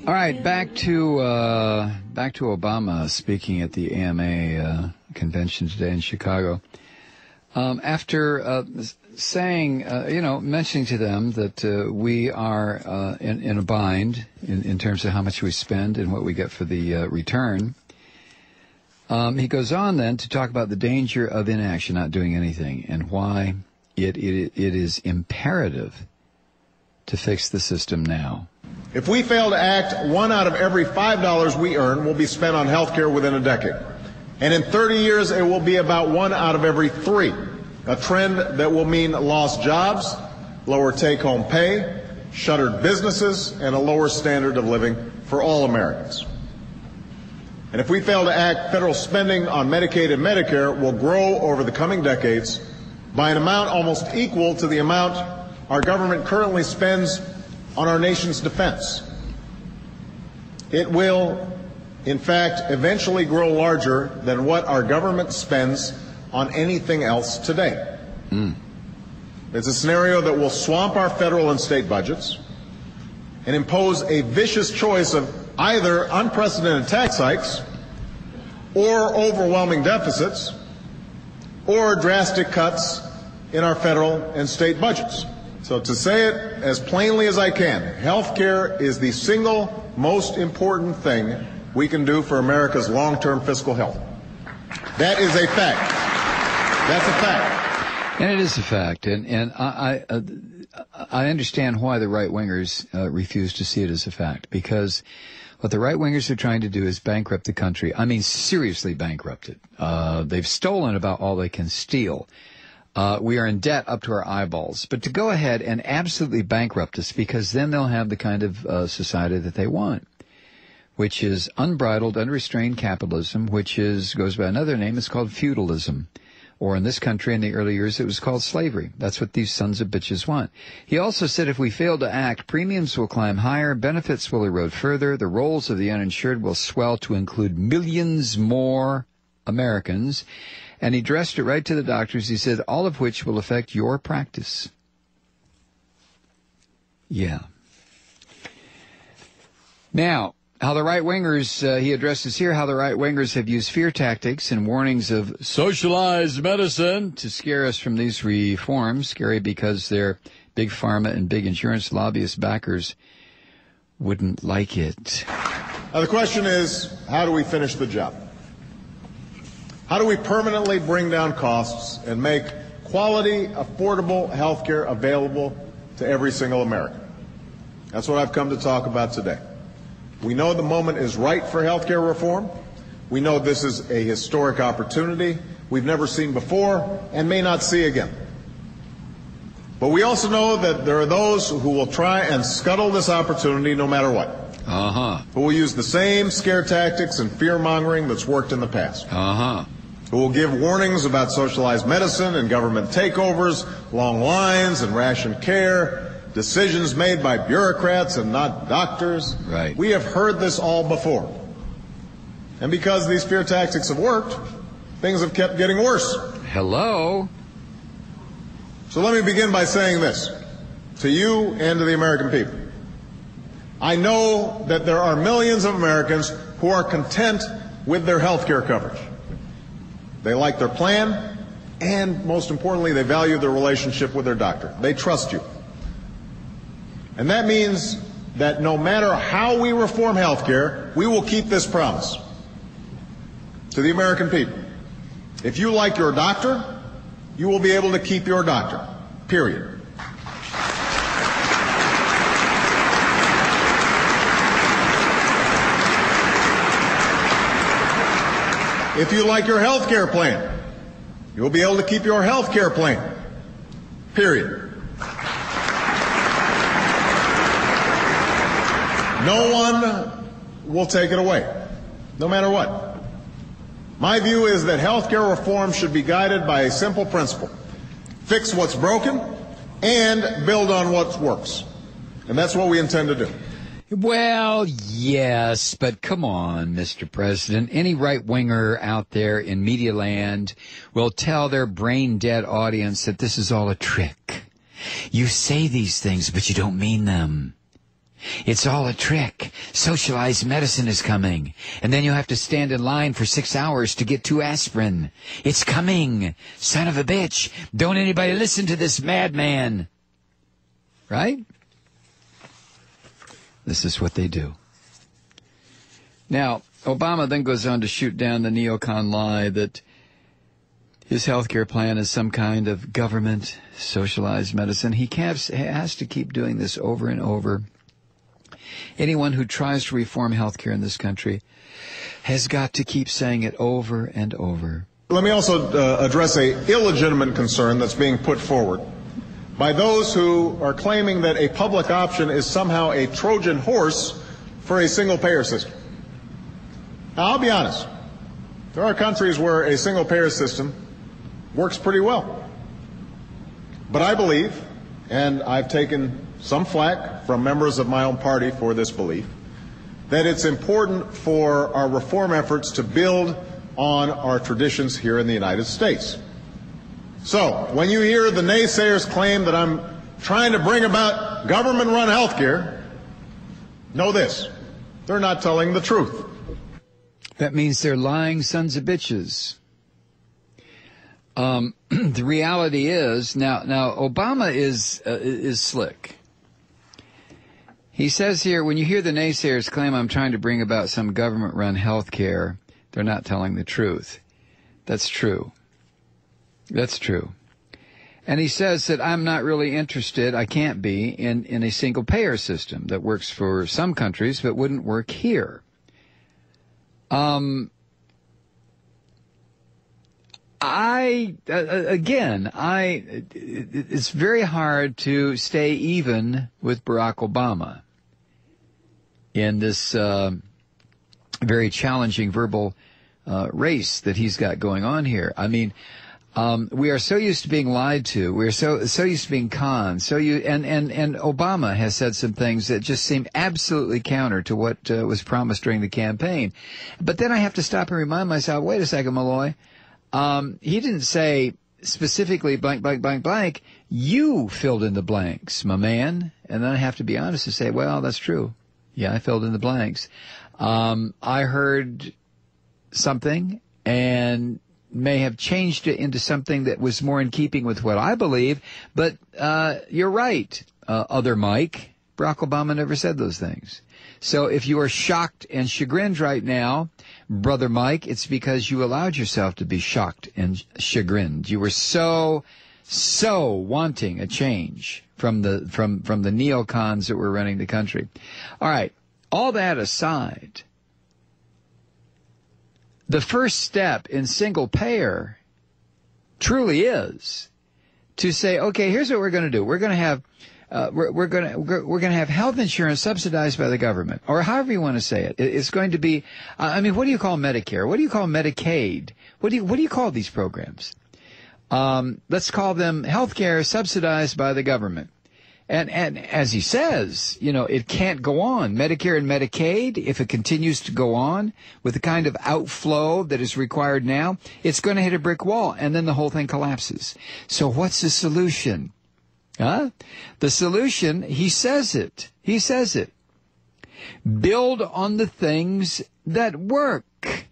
All right, back to Obama speaking at the AMA convention today in Chicago. After saying, mentioning to them that we are in a bind in terms of how much we spend and what we get for the return, he goes on then to talk about the danger of inaction, not doing anything, and why it is imperative to fix the system now. If we fail to act, $1 out of every $5 we earn will be spent on health care within a decade. And in 30 years, it will be about 1 out of every 3, a trend that will mean lost jobs, lower take-home pay, shuttered businesses, and a lower standard of living for all Americans. And if we fail to act, federal spending on Medicaid and Medicare will grow over the coming decades by an amount almost equal to the amount our government currently spends on our nation's defense. It will, in fact, eventually grow larger than what our government spends on anything else today. It's a scenario that will swamp our federal and state budgets and impose a vicious choice of either unprecedented tax hikes or overwhelming deficits or drastic cuts in our federal and state budgets. So to say it as plainly as I can, health care is the single most important thing we can do for America's long-term fiscal health. That is a fact. That's a fact. And it is a fact. And I understand why the right-wingers refuse to see it as a fact, because what the right-wingers are trying to do is bankrupt the country. I mean, seriously bankrupt it. They've stolen about all they can steal. We are in debt up to our eyeballs. But to go ahead and absolutely bankrupt us, because then they'll have the kind of society that they want, which is unbridled, unrestrained capitalism, which goes by another name. It's called feudalism. Or in this country in the early years, it was called slavery. That's what these sons of bitches want. He also said if we fail to act, premiums will climb higher, benefits will erode further, the rolls of the uninsured will swell to include millions more Americans. And he addressed it right to the doctors. He said, all of which will affect your practice. Yeah. Now, how the right-wingers, he addresses here, how the right-wingers have used fear tactics and warnings of socialized medicine to scare us from these reforms. Scary because their big pharma and big insurance lobbyist backers wouldn't like it. Now the question is, how do we finish the job? How do we permanently bring down costs and make quality, affordable health care available to every single American? That's what I've come to talk about today. We know the moment is right for health care reform. We know this is a historic opportunity we've never seen before and may not see again. But we also know that there are those who will try and scuttle this opportunity no matter what. Who will use the same scare tactics and fear-mongering that's worked in the past. Who will give warnings about socialized medicine and government takeovers, long lines and ration care, decisions made by bureaucrats and not doctors. Right. We have heard this all before. And because these fear tactics have worked, things have kept getting worse. Hello? So let me begin by saying this to you and to the American people. I know that there are millions of Americans who are content with their health care coverage. They like their plan, and most importantly, they value their relationship with their doctor. They trust you. And that means that no matter how we reform health care, we will keep this promise to the American people. If you like your doctor, you will be able to keep your doctor, period. If you like your health care plan, you will be able to keep your health care plan, period. No one will take it away, no matter what. My view is that health care reform should be guided by a simple principle. Fix what's broken and build on what works. And that's what we intend to do. Well, yes, but come on, Mr. President. Any right-winger out there in media land will tell their brain-dead audience that this is all a trick. You say these things, but you don't mean them. It's all a trick. Socialized medicine is coming. And then you'll have to stand in line for 6 hours to get 2 aspirin. It's coming. Son of a bitch. Don't anybody listen to this madman. Right? This is what they do. Now, Obama then goes on to shoot down the neocon lie that his health care plan is some kind of government socialized medicine. He has to keep doing this over and over. Anyone who tries to reform health care in this country has got to keep saying it over and over. Let me also address a illegitimate concern that's being put forward by those who are claiming that a public option is somehow a Trojan horse for a single-payer system. Now, I'll be honest. There are countries where a single-payer system works pretty well. But I believe, and I've taken some flack from members of my own party for this belief, that it's important for our reform efforts to build on our traditions here in the United States. So, when you hear the naysayers claim that I'm trying to bring about government-run health care, know this: they're not telling the truth. That means they're lying sons of bitches. The reality is, now Obama is slick. He says here, when you hear the naysayers claim I'm trying to bring about some government-run health care, they're not telling the truth. That's true. That's true. And he says that I'm not really interested, I can't be, in a single-payer system that works for some countries but wouldn't work here. It's very hard to stay even with Barack Obama in this very challenging verbal race that he's got going on here. I mean, we are so used to being lied to. We are so used to being conned. And Obama has said some things that just seem absolutely counter to what was promised during the campaign. But then I have to stop and remind myself, wait a second, Malloy. He didn't say specifically blank, blank, blank, blank. You filled in the blanks, my man. And then I have to be honest and say, well, that's true. Yeah, I filled in the blanks. I heard something and may have changed it into something that was more in keeping with what I believe. But you're right, other Mike. Barack Obama never said those things. So if you are shocked and chagrined right now, Brother Mike, it's because you allowed yourself to be shocked and chagrined. You were so wanting a change from the neocons that were running the country. All right, all that aside, the first step in single payer truly is to say, okay, here's what we're going to do. We're going to have we're going to have health insurance subsidized by the government, or however you want to say it. It's going to be, I mean, what do you call Medicare? What do you call Medicaid? What do you call these programs? Let's call them health care subsidized by the government. And as he says, you know, it can't go on. Medicare and Medicaid, if it continues to go on with the kind of outflow that is required now, it's going to hit a brick wall, and then the whole thing collapses. So what's the solution? The solution, he says it. Build on the things that work.